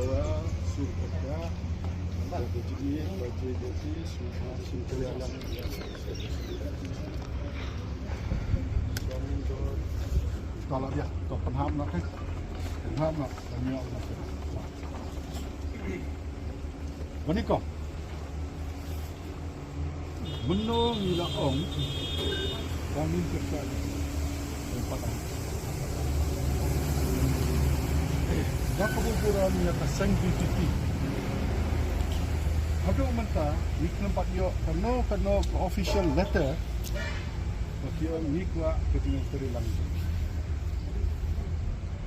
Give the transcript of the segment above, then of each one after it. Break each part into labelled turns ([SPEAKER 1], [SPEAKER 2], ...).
[SPEAKER 1] bawah surga jadi baju semua simpel alam kalau dia to penham nak penham nak banyak nak Boniko menung ila ong kami kerja tempat dah kebuburan yang keseng BTP ada mentah ni tempat dia kena official letter bagi orang ni kuat ketinggalan terilang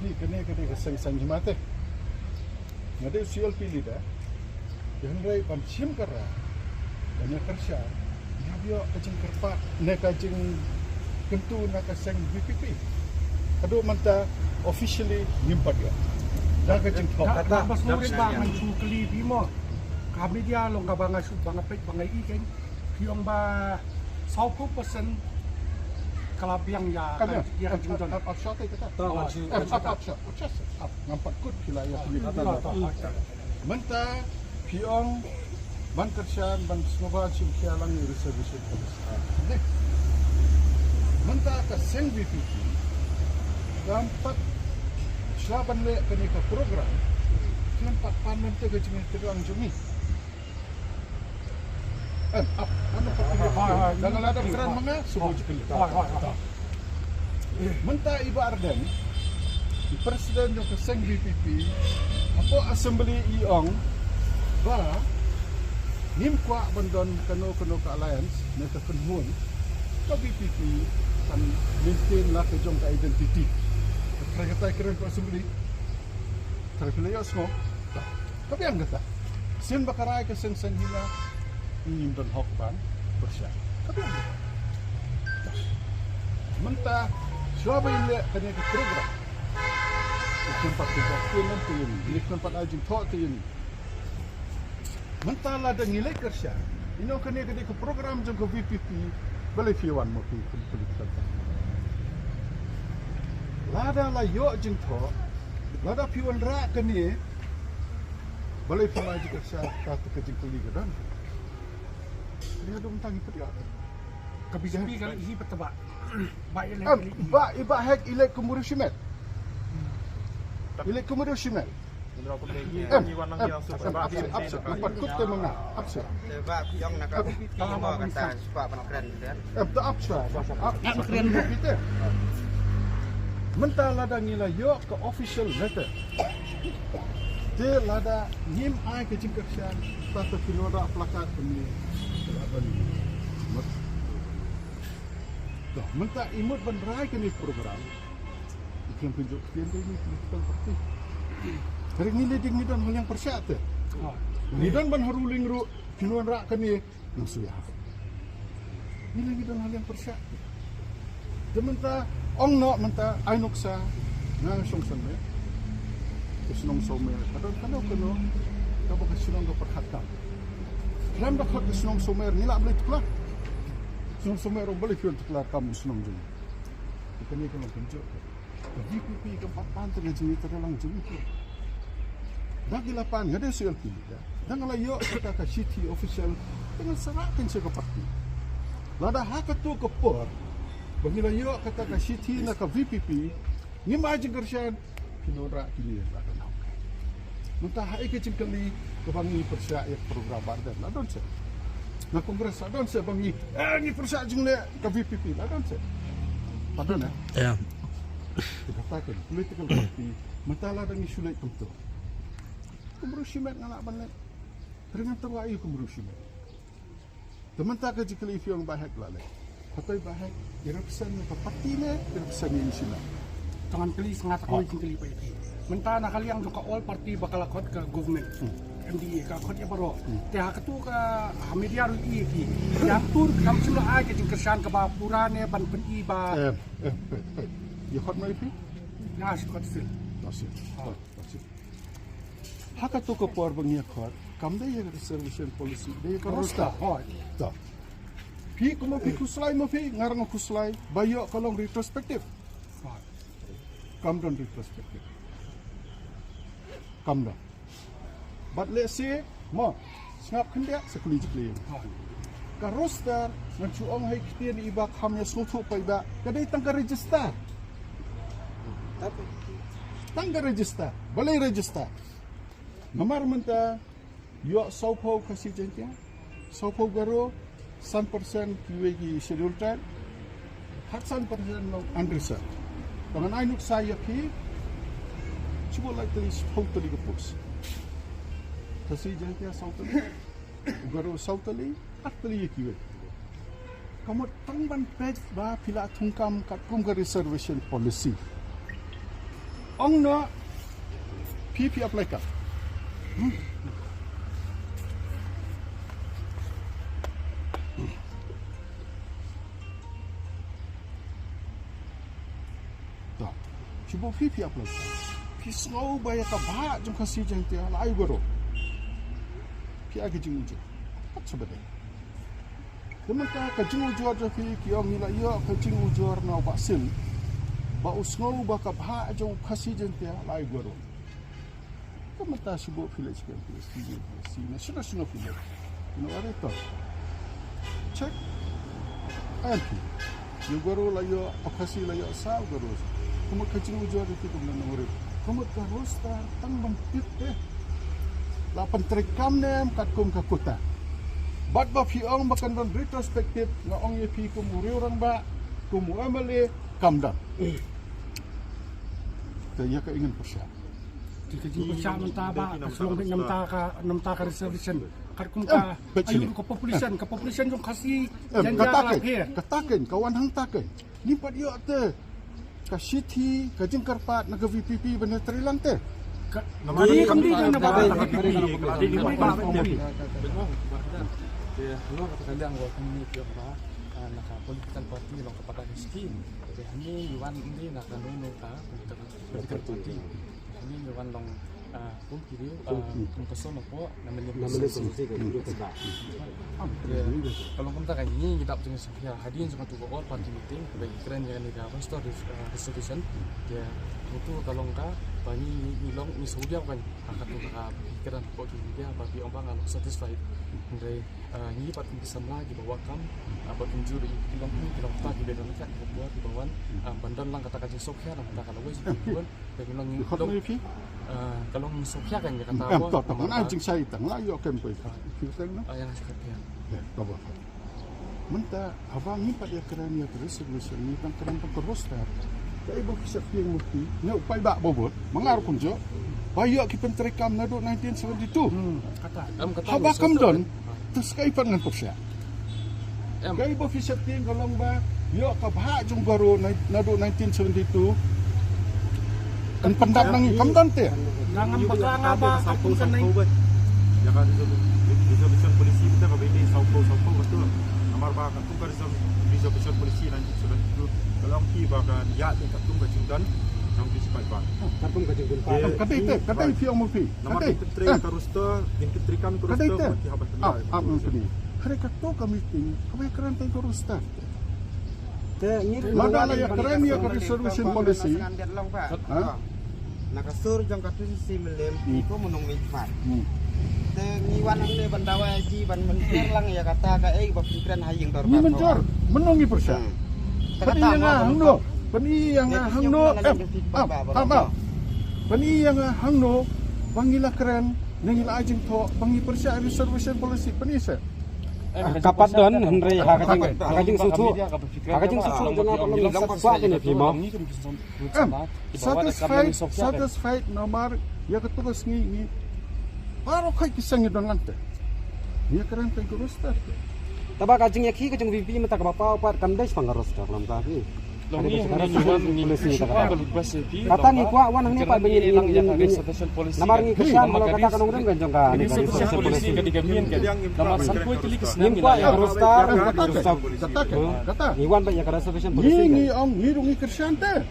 [SPEAKER 1] ni kena keseng jemate ada usul pilih dah yang rai pancim kara banyak kerja dia kacing kerpat nak kacing kentu nak keseng BPP ada mentah officially nyimpat dia dah kacing
[SPEAKER 2] kata bas nurin bangan sukli bimo kami dia long ka banga su banga pek banga iken piong ba 20% kalabiang ya dia kacing don
[SPEAKER 1] offshot kita offshot nampak kut wilayah mentah piong ban kerjaan ban semua simpialang reservation besar mentah ke seng BPP nampak selaban le kenika program nampak panen tu ke jenis terang jumi mana pakai jangan ada keran mana semua jepil mentah ibu Arden presiden yang ke seng BPP apa assembly iong ba nim kwa bandon kano ke alliance na ka penhun ka BPP kan maintain lah ke jong ka identity kata keren ko assembly terpilih semua tapi yang kata sin bakarai ke sen hina nim don hok ban bersya tapi yang kata mentah siapa ini kena ke program tempat nanti ini tempat ajin thok tu ini mentala dan nilai kerja ini kena ke program jong ke VPP boleh fiwan mo pi politik lada la yo jeng tho lada fiwan ra kene boleh fiwan ji kerja kata ke jeng kuli gadan dia dong tangi pedia
[SPEAKER 2] ke BPP kan isi petebak
[SPEAKER 1] ba hek ilek kumurushimet ilek kumurushimet Empat kut ke mana? Absa.
[SPEAKER 3] Sebab yang nak kalau kata sebab keren kan.
[SPEAKER 1] Absa. Keren kita. Mentah lada ngila yo ke official letter. Dia lada nyim ai ke jingkersian satu kiloda plakat ini. Dah mentah imut benrai ke ni program. Ikan tunjuk kian ini political party. Hari ni dia ngidon hal yang persyak tu. Ngidon ban haruling ru kinuan rak kani nang suya. Ini ngidon hal yang persyak. Dementa ong no menta ainuksa nang songsan me. Kesenong somer. Kadang kono kabo kesenong go perkhatan. Lam dak kesenong somer ni la boleh tuklar. Kesenong somer boleh fion tuklar kamu senong jeng. Ikani kono tunjuk. VPP ke papan tu jadi terlalang jadi. Dah gilapan, ada soal pilih. Dan kalau yo kata ke city official dengan serahkan ke parti. Lada hak tu ke por. Bila yo kata ke city nak ke VPP, ni maju kerjaan kinora kini lada nak. Mentah hai ke cingkali ke bangi persyak program bardan. Ladon se. Na kongres ladon se bangi. Ni persyak jingle ke VPP ladon se. Padon
[SPEAKER 4] ya.
[SPEAKER 1] Dikatakan political party mentala dengan isu lain tentu. Kemerusimet ngalak balik. Dengan terwai kemerusimet. Tementah ke jika isu yang baik lalai. Katoi baik, dia pesan ke parti ni, dia pesan ni isu lah.
[SPEAKER 2] Tangan kali sangat kau jingkali pa itu. Mentah nak kali yang juga all party bakal akot ke government. MDA ka akot ya baro. Teh ketu ke media ru iki. Yang tur kam sila ai ke jingkersan ke bapurane ban pen iba.
[SPEAKER 1] Ya khot mai pi?
[SPEAKER 2] Ya skot sil.
[SPEAKER 1] Tasik. Hak tu ke por bengi khot. Kam dia reservation policy. Dia kan rosta. Tak. Pi kuma pi kuslai mo pi ngarang kuslai. Bayo kalong retrospektif. Kam don retrospektif. Kam dah. But let's say, ngap kendak sekuli jekli. Ka roster ngan chuong hai kitian ibak hamnya sutu pa iba kadai tangka register. Tangka register, balai register. Nomor menta yo saupo kasih jentia. Saupo garo 100% kiwegi schedule time. 100% no unreserved. Dengan ainuk saya ki cuba likely totally gepus. Kasih jentia sautali. Garo sautali atali kiwe. Kamu tangban page ba pila tungkam kat kum ke reservation policy. Ong na PP apply ka. Tak. Cuba PP apply ka. Pisau bayar ka bah jom kasih jentia lai garo. Agi jingujo, apa sebetulnya? Sementara kajingujo aja kiam nila ia kajingujo na baksil, ba usngau ba kabha aja kasih jentia lai goro. Sementara sibuk village kan, si national village. Ino ada tu. Check. Anti. Yo goro la yo kasih la yo sa goro. Kamu kajingujo aja kita bulan nomor. Kamu terus tang bangkit lapan terekam nem katkum kakuta. Bat ba fiong bakan ban retrospektif nga ong ye pi kumuri orang ba kumu amale kamdan. Kaya ka ingin persya.
[SPEAKER 2] Jadi persya mentaba selong namta ka reservation. Katkum ka ayu ka population jong kasih janja
[SPEAKER 1] kataken kawan hang taken. Ni pat yo te ka city ka jingkarpat na ka VPP bener trilang te.
[SPEAKER 2] Jadi kami jangan apa-apa.
[SPEAKER 4] Lo katakan dia anggota community apa naka political party lo kepada miskin. Jadi yuan ini naka nono ka political party. Ini yuan long pun kiri pesona po namanya solusi ke dulu sebab. Kalau kita kan ini kita punya sekian hadirin cuma tu all party meeting bagi keren yang ni dah restore resolution dia itu kalau enggak bani nilong ni sudia kan akan tu pikiran kok dia bagi orang kalau satisfied dari ni pat bisa lagi bawa kam apa tunjuk di nilong ni kita tak di dalam kan buat di bawah bandan lang kata kacang sokya dan kata kalau wes bukan bagi nilong ni kalau sokya kan dia kata apa
[SPEAKER 1] teman anjing saya tang lah yo kan pergi filter no
[SPEAKER 4] yang sekalian
[SPEAKER 1] bawa menta abang ni pada keren ya terus ni tang keren terus dah. Kaya ibu kisah yang mesti, ni upay bak bobot, mengaruh kunjo, bayo kita terekam nado 1972. Haba kamdon, terus kaya pangan persya. Kaya ibu kisah yang kalau ba, yo kabha jung baru nado 1972. Kan pendap nang kamdon te.
[SPEAKER 2] Jangan bakal ngaba aku sanai.
[SPEAKER 5] Ya kan reservation polisi kita kabini saupo betul. Amar ba kan tu reservation polisi nanti sudah itu kalau ki bagan ya dekat tung ke Jingdan nang di sipai ba
[SPEAKER 2] Katung kajing pun
[SPEAKER 1] kata fiong mo fi
[SPEAKER 5] nama ditri karusta dinkitrikan karusta mati habat tenda
[SPEAKER 1] ni kare kato kami ting kami keren teng karusta
[SPEAKER 3] Te ni
[SPEAKER 1] lada la ya keren ya ka reservation policy
[SPEAKER 3] nakasur jang katu si melem iko menung mikmat te ngiwan ang ne bandawa ji ban mentir lang ya kata ka bapikiran haying dor
[SPEAKER 1] ni mencor menungi persya Pani yang hangno, pani yang hangno, apa? Pani yang hangno, bangila keren, nangila ajeng to, bangi persya reservation policy, pani se.
[SPEAKER 6] Kapat don Henry hakajing susu jangan perlu bilang sesuatu ni Bimo.
[SPEAKER 1] Satisfied nomor ya ketugas ni baru kai kisang don lante. Dia keren tengkurus tar.
[SPEAKER 6] Taba kajing yaki kajing VP mata kapapa pat kandes pangaros dak lam kaki.
[SPEAKER 4] Longi polisi
[SPEAKER 6] kata ni kuat wan ni pak begini namar ni kesan kalau kata kanong dem ganjong ka
[SPEAKER 4] ini polisi ketiga min kan nomor sampo itu lik
[SPEAKER 6] ni kuat ya rostar
[SPEAKER 1] kata
[SPEAKER 6] ni wan banyak reservation polisi
[SPEAKER 1] ni ong ni rungi kersante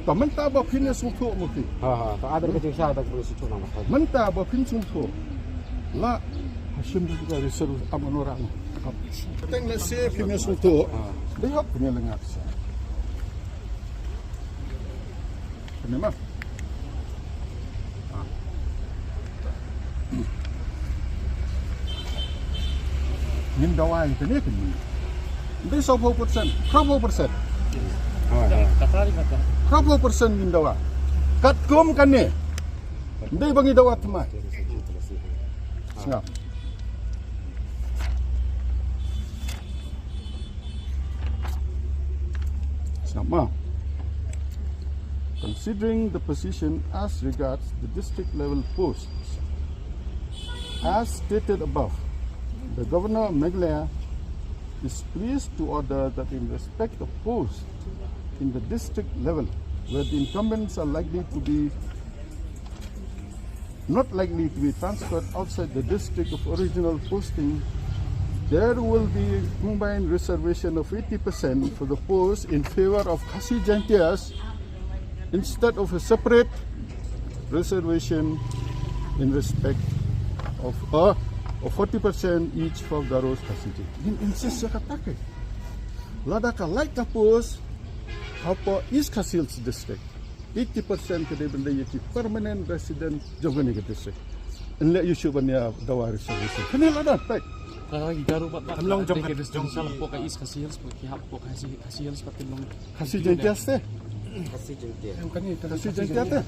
[SPEAKER 1] menta ba phin sutu mo ti
[SPEAKER 6] to ada kajing sya bag polisi tu nama
[SPEAKER 1] menta ba phin sutu la hashim juga reserve aman orang teng le se phin sutu dia hop punya lengak memang dawai kan ni kan. Ini 10%, berapa persen? Berapa persen dawa? Kat kom kan ni. Ini bagi dawa temai. Siap. Sama. Considering the position as regards the district level posts, as stated above, the Governor of Meghalaya is pleased to order that in respect of posts in the district level, where the incumbents are not likely to be transferred outside the district of original posting, there will be combined reservation of 80% for the post in favor of Khasi Jaintias instead of a separate reservation in respect of 40% each for Garos Khasi Jaintias. In insist saya katakan, ladaka like the post, apa is Khasi Hills district, 80% kedai benda yaitu permanent resident Jogani district. Unless you should banya dawa reservation. Kenal ada tak?
[SPEAKER 4] Garu bat long jong salah po kay is Khasi Hills po kihap po Khasi Hills pati long
[SPEAKER 1] Khasi Jaintias teh.
[SPEAKER 3] Kasih jentia.
[SPEAKER 1] Khasi Jaintias teh.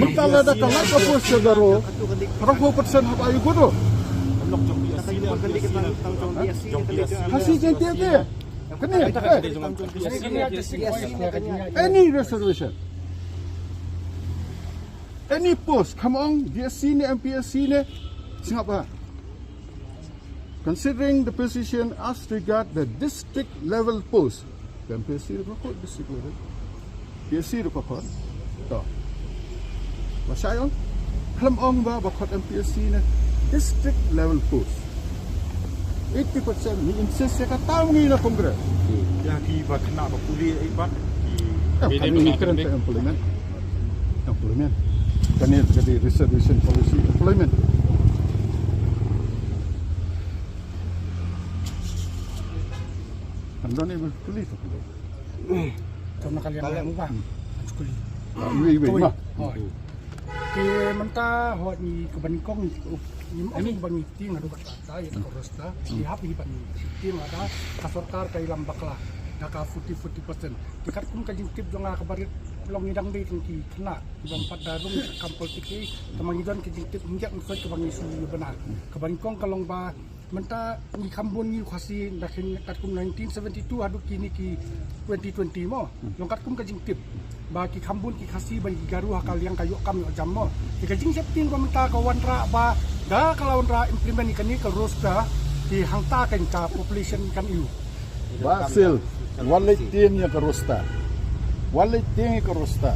[SPEAKER 1] Mentala ada kalak apa segaro. Berapa persen apa ayu guru? Khasi Jaintias teh. Kenal? Any reservation. Any post, come on, DSC ni, MPSC ni, Singapore. Considering the position as regard the district level post, MPSC report district level, DSC report, tak. Masayon, come on ba bakot MPSC ni district level post. 80% ni insist saya kata mengi na kongres.
[SPEAKER 5] Yang kibat kena berpuli ibat.
[SPEAKER 1] Kami current employment. Kan ini jadi reservation policy employment. Anda ni berkulit tak?
[SPEAKER 2] Karena kalian mubah. Sekali.
[SPEAKER 1] Iwi mah.
[SPEAKER 2] Ke mentah hot ni kebanikong ini bani ting ada kata ya korosta siap ni bani ting ada kasorkar kay lambak lah naka 40% tikat kun ka jintip jonga kabarit long idang di tengki kena ibang padarong kampol tiki tamangidon ka jintip hinggak musoi ka bangi sulu benar kebanikong kalong ba mentah ni kambun ni khasi dakin katkum 1972 adu kini ki 2020 mo long katkum ka jintip bagi kambun ki khasi bagi garu hakal yang kayu kami jam mo jika jing septing mentah kawan ra ba da kalau ra implement ikan ni ke rosta di hangta kan ka population kan iu
[SPEAKER 1] Basil walay tin ya ke rosta walay tin ke rosta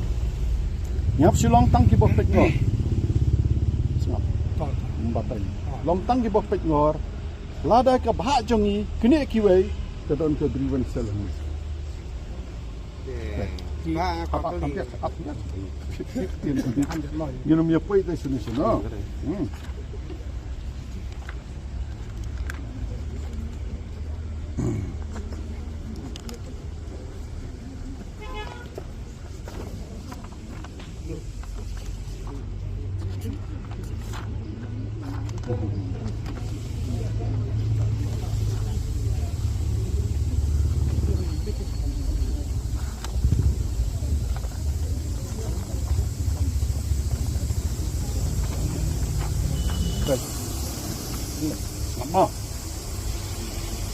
[SPEAKER 1] nyap silong tang ki bopek ngor mbatay long tang ki bopek ngor lada ka bha jongi kini kiwei ke don ke driven cell ni apa you me point the solution no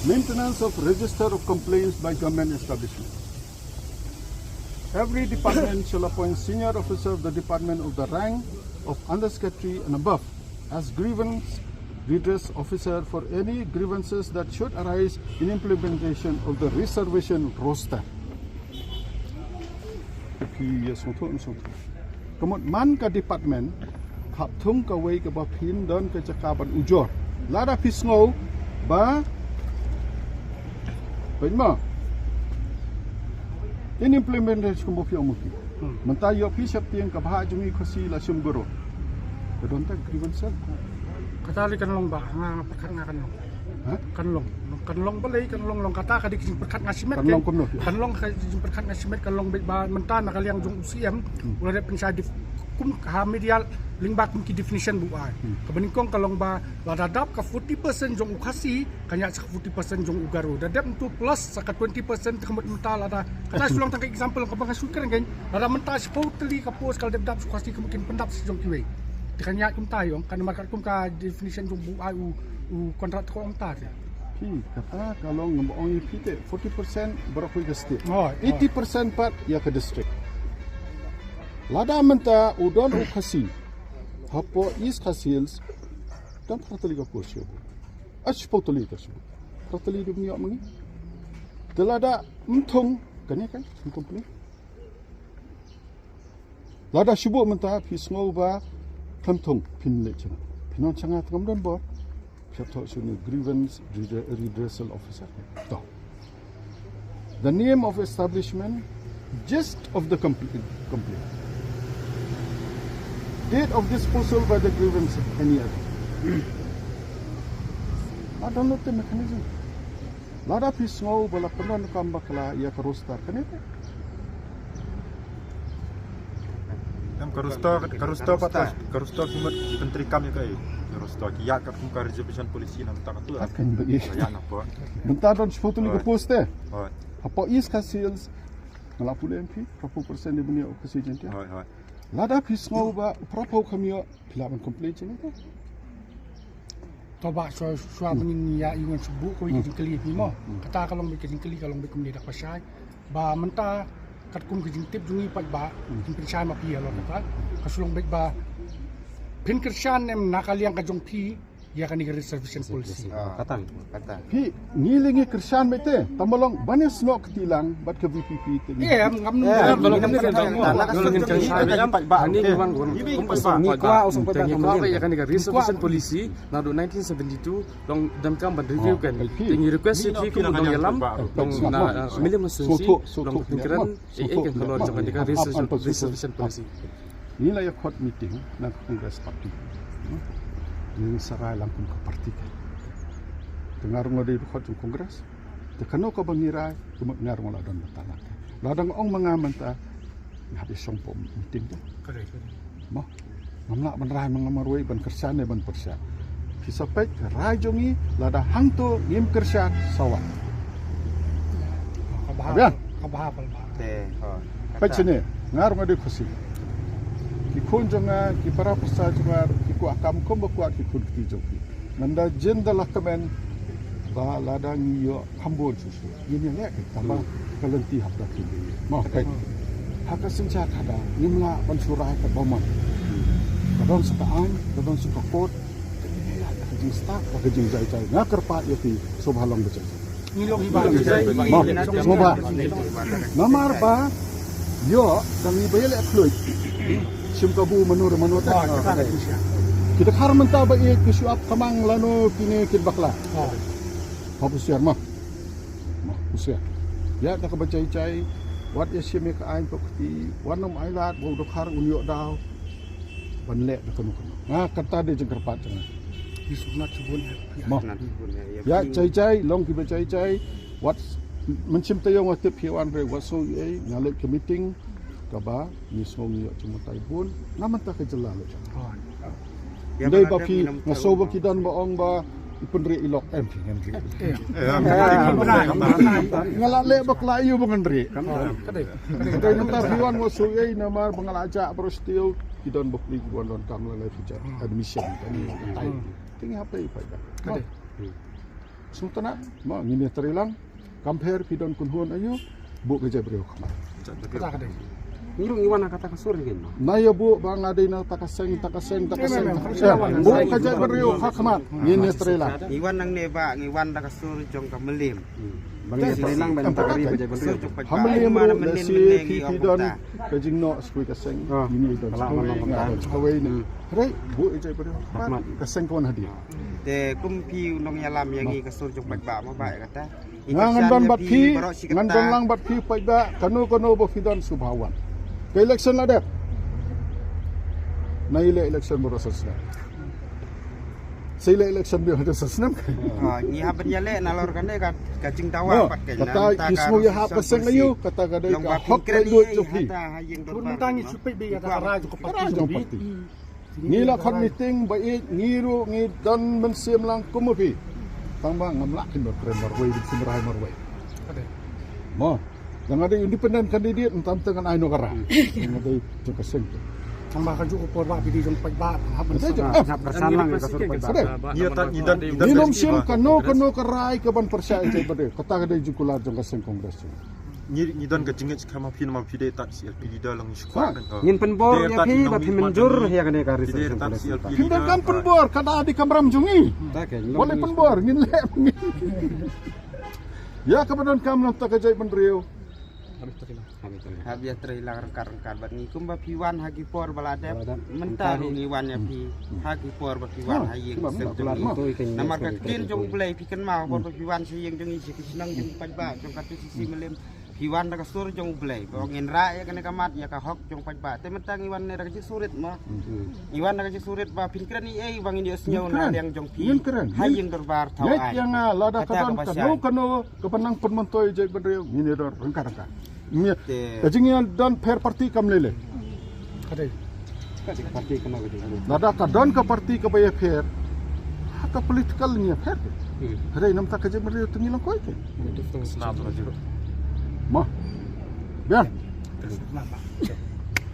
[SPEAKER 1] Maintenance of register of complaints by government establishment. Every department shall appoint senior officer of the department of the rank of undersecretary and above as grievance redress officer for any grievances that should arise in implementation of the reservation roster. Kemudian man ka department khap thung ka wei ka ba phin don ka chakaban ujor lada pisngau ba Baiklah. Ini implementasi kemudian mungkin. Mentah yo pisap tiang kabah jungi khasi la sumgoro. Kedon tak grievance.
[SPEAKER 2] katali kan long ba nga perkat nga kanlong kanlong balay kanlong long kata kadik sing perkat nga simet kanlong ka sing perkat nga simet kanlong ba mentah na kaliang jung UCM wala pensadif kum media lingbak kum ki definition bu ai kebening kong kalong ba la dadap ka 40% jong ukasi kanya sa 40% jong ugaru dadap untuk plus sa 20% kemut mental ada kata sulang tang example ka bang sukar kan ada mentas totally ka pos kal dadap ukasi kemungkin pendap si jong kiwe kanya kum tayong kan markat kum ka definition jong bu ai u kontrak ko ong ta
[SPEAKER 1] Pi kata kalau ngomong itu 40% berapa ke state.
[SPEAKER 2] Oh,
[SPEAKER 1] 80% part ya ke district. Lada menta udon ukasi. Hapo is kasils dan pratali ka posyo. Ach potoli ka syo. Pratali du miyo mangi. Delada mthong kanya kan mthong puni. Lada shubo menta pisngo ba mthong pinle chana. Pinon changa tngam don bo. Piato suni grievance redressal officer. The name of establishment, gist of the complaint. Date of disposal by the grievance, any other. I don't know the mechanism. Lada pisngo bala penon kambakla ya karostar kanita.
[SPEAKER 5] Yang karusta kimat menteri kami kai. Karusta kiat kat kum reservation polisi nan tak tu.
[SPEAKER 1] Akan bagi.
[SPEAKER 5] Ya napa.
[SPEAKER 1] Bentar don sepotoli ke poste.
[SPEAKER 5] Hai.
[SPEAKER 1] Apa is kasils ngalapu MP berapa persen dia punya okasi jentia.
[SPEAKER 5] Hai.
[SPEAKER 1] Lada pisngo ba berapa kami pelaban komplain jentia.
[SPEAKER 2] toba so mening ya iwan subu ko iki kali ni mo kata kalau bikin kali kalau bikin dia pasai ba menta kat kum ke tip jungi pat ba kin percaya ma pi lo kata kasulong baik ba pin kersan nem nakaliang ka jong pi ya kan ni reservation policy
[SPEAKER 3] kata
[SPEAKER 1] Pi ngilingi kersan bete tamalong banyak snok ketilang bat ke VPP tu.
[SPEAKER 2] iya ngam
[SPEAKER 6] Kalau kami kan tahu, kalau ingin cari ini memang ni kuah usung pada kami ya kan dengan reservation policy nado 1972 long dam kam ban review kan tinggi request si ku dong yalam dong na million masunsi dong pikiran kan kalau jangan dengan reservation policy.
[SPEAKER 1] Inilah ya court meeting nak kongres parti. Ini sarai langkung ke parti kan. Dengar ngode di court kongres. Tekano ka bangirai cuma ngar ngola dan talak. Ladang ong mengamanta habis sompom meeting tu. Mah mamla benrai mengamarui ban kersan ban persia. Kisapet rai jongi lada hangto ngim kersan sawat.
[SPEAKER 2] kabah
[SPEAKER 3] teh
[SPEAKER 1] Pecene ngar ngode khusi. Ki kunjonga ki para persa jungar ki ku akam kom kuat ki kun ki joki. Nanda jendalah kemen ba ladang yo hambon susu. Ini lek tambah kalenti habda ki. Mau kai. Haka senja kada nimla bansurai ka bomon. Kadon setaan, kadon sukakot. Kajing stak, kajing jai-jai. Ngakar pa yo ki sobhalong becak.
[SPEAKER 2] ngilong iba
[SPEAKER 1] Mau soba. Namar ba yo dang ibele akloy. Simkabu menur ta. Kita khar menta ba e ki suap kamang lano kini kit bakla. Hapusiar mah. Usia. Ya tak bacai-cai wat ya simi ka ain pokti wanam ailat bo dokhar unyo daw. Banlek da kanu. Kata de jengker pat cenah.
[SPEAKER 2] disubnat subun
[SPEAKER 1] Mah. Ya cai-cai long ki bacai-cai wat mencim tayong watip hiwan re waso ye ngalek ke meeting kaba ni songi cuma taipun naman ta ka jelal. Dai ba pi ngaso ba kidan ba ong ba ipenri ilok MP ngendri. Ngalale ba klayu ba ngendri. Dai ntar hiwan waso ye namar bangalaja prostil kidan bokli gondon kamla le fuja admission tani tai. Tinggi apa ipa ida. Kade. Sultana ma ngini terilang compare kidan kunhun ayu bu beja brio khamar.
[SPEAKER 2] kata
[SPEAKER 6] Ngirung iwan kata kasur kan.
[SPEAKER 1] Naya bu bang ada na takaseng. Bu kaja beriu hakmat ngini terila.
[SPEAKER 3] ngiwan nang neba ngiwan da kasur jong ka melim
[SPEAKER 6] Bagi terilang ban takari baja berio.
[SPEAKER 1] Hamli mo na si kidon kajing no skui kaseng ngini don. Kawai ni. Rei bu ejai beriu hakmat kaseng kon hadir.
[SPEAKER 3] te kumpi nong yalam yangi kasur jong ba ma ba kata
[SPEAKER 1] Ngan ban bat pi ngan don lang bat pi paida kanu bo fidon subhawan. Ke election la dep. Na ile election proses na. Sila election dia ada senam.
[SPEAKER 3] Ni ha berjale nalor kan ka cing tawa pat kan.
[SPEAKER 1] Kata kismu ya ha pasang ayu kata kada ka hok duit joki.
[SPEAKER 2] Pun mentangi supaya biar kata raja ke parti.
[SPEAKER 1] Ngila kon meeting baik ngiru ngidon mensim lang kumupi. Tambah ngamlakin berkeren marway di Sumberai marway. Mo, yang ada independent candidate entam dengan aino kara. Yang ada juga sengke.
[SPEAKER 2] Tambah kan juga por bak di jong pagbat.
[SPEAKER 1] Minum sim kano karai ke ban persia itu bade. Kata kada jukular jong kaseng kongres.
[SPEAKER 5] Ni dan ka jingit kama pin ma pide tak CLPD dalang squad kan.
[SPEAKER 7] Ngin penbor ya pi ba pi menjur ya kan ka
[SPEAKER 5] Pide tak CLPD.
[SPEAKER 1] Kita kan penbor kada di kamram jungi. Boleh penbor ngin le. Ya kemudian kamu nak kerja penriu.
[SPEAKER 3] Habis terhilang rengkar-rengkar bat ngikum ba piwan hagi por balada mentar ngiwan ya pi hagi por ba piwan hayeng sedeng namar ka kin jong play pikan mau por ba piwan siyeng jong isi senang jong pajba jong katu sisi melem piwan da kasur jong play ba ngin ra ya kana kamat ya ka hok jong pajba te mentang iwan ne da surit ma iwan da surit ba pinkran ni ei bangin dia senyaw na yang jong pi hayeng dorbar tau ai
[SPEAKER 1] yang lada kadan kano kepenang penmontoy jai penriu ini dor rengkar-rengkar. Kajingnya dan fair parti kam lele.
[SPEAKER 2] Kadai.
[SPEAKER 7] parti kena gitu.
[SPEAKER 1] Nada kadon ke parti ke bayar fair. Haka politikalnya fair. Hari nam tak kerja meri tengil koi ke. Mah. Biar.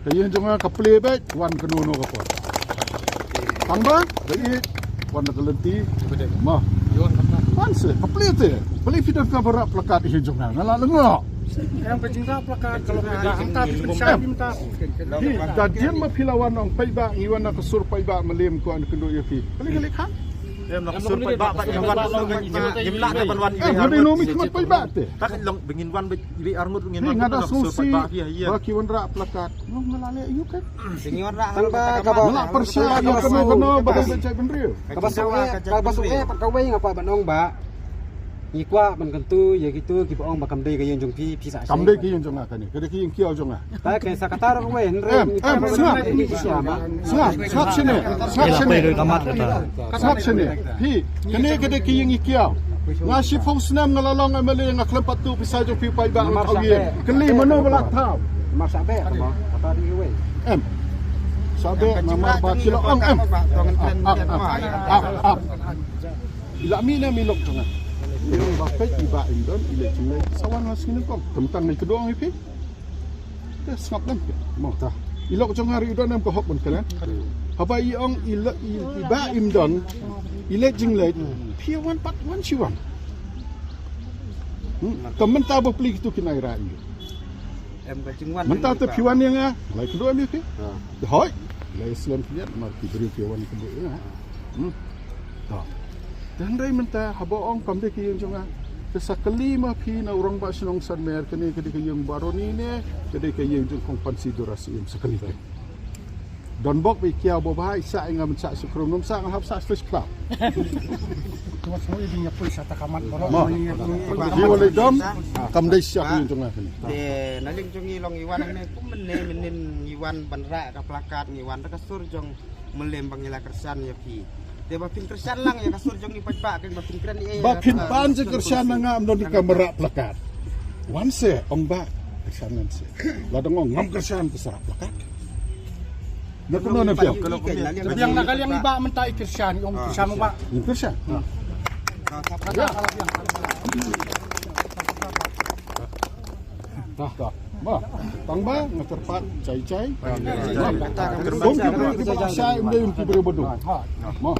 [SPEAKER 1] Kayen jonga ka play back wan kenono ka pot. Tamba, dai wan ka lenti. Mah. Wan se ka play te. Play fitan ka berak plakat hi jonga. Ngala lengo.
[SPEAKER 2] Yang pecinta plakat kalau tidak hantar bisa minta.
[SPEAKER 1] Dadian ma pilawan ong paiba ngiwan na kasur paiba malim ko an kendo yafi. Kali kan?
[SPEAKER 5] Em nak sur paiba ba wan jimla na ban wan
[SPEAKER 1] Hari no mi mat paiba te.
[SPEAKER 5] tak long bengin wan bi armut bengin
[SPEAKER 1] Ni
[SPEAKER 5] wan
[SPEAKER 1] ngada
[SPEAKER 5] sur
[SPEAKER 1] susi.
[SPEAKER 5] paiba iya
[SPEAKER 1] Ba kiwan ra plakat. Ngo ngalale ayu kan.
[SPEAKER 3] Singiwan ra
[SPEAKER 1] Ngala persia ya keno badai becai benriu.
[SPEAKER 7] Kabasuke kawai ngapa banong ba? Ikwa ban kentu ya gitu ki ong bakam dei gayeng jong pi sa.
[SPEAKER 1] Kamde ki yung jonga kani. Kada ki yung kiao jonga.
[SPEAKER 7] Ta ke sa katar ko wen re.
[SPEAKER 1] Snap sini. Snap sini. Pi kene kada ki yung ikiao. Nga si Fausnam ngalalong amali nga klempat tu pisa jong pi paiba ang awiye. Keli mano balak tau.
[SPEAKER 7] Mar sabe mo. Kata di we.
[SPEAKER 1] Sabe namar ba kilo ang Ila mina milok jonga. Yung bakit iba indon ile cimle sawan mas kini kok tentang ni kedua ngipi ya skap dan mo ta ilok jong hari udon am ko hok bon kalen haba iong iba indon ile jingle piwan pat wan siwan temen ta bo pli tu kinai ra ini
[SPEAKER 3] em ka jingwan
[SPEAKER 1] menta te piwan yang lai kedua ni ke hoi lai islam piat mar ki beri piwan kedua ya ta dan rai menta haboong kamde ki yung jonga sa kelima pi na urang ba sinong san mer kani kadi kayong baroni ne kadi kayong jong kong konsiderasi yung sa kelima don bok bi kiao bo ba isa ngam sa sukrum nom sa ngahap sa fish club
[SPEAKER 2] Tuwas mo idinya pun sa takaman baro.
[SPEAKER 1] di wala dom kamde siya yung jonga kani
[SPEAKER 3] de naling jong ilong iwan ne menin iwan banra ka plakat iwan ka sur jong melembang ila kersan ya pi de ba pin kersan lang ya kasur jong ni pajpa kan ba pin kran ni
[SPEAKER 1] bakin pan je kersan nga amnon di kamera plakat once ong ba kersan se ladang ngam kersan ke sarap plakat na kuno na pio
[SPEAKER 2] Yang nakal yang iba mentai Kirsian, yung Kirsian mo ba?
[SPEAKER 1] yung kersan Bah, tangba ngaterpat cai-cai. Dong kita saya imde yung kibre bodo. Mo.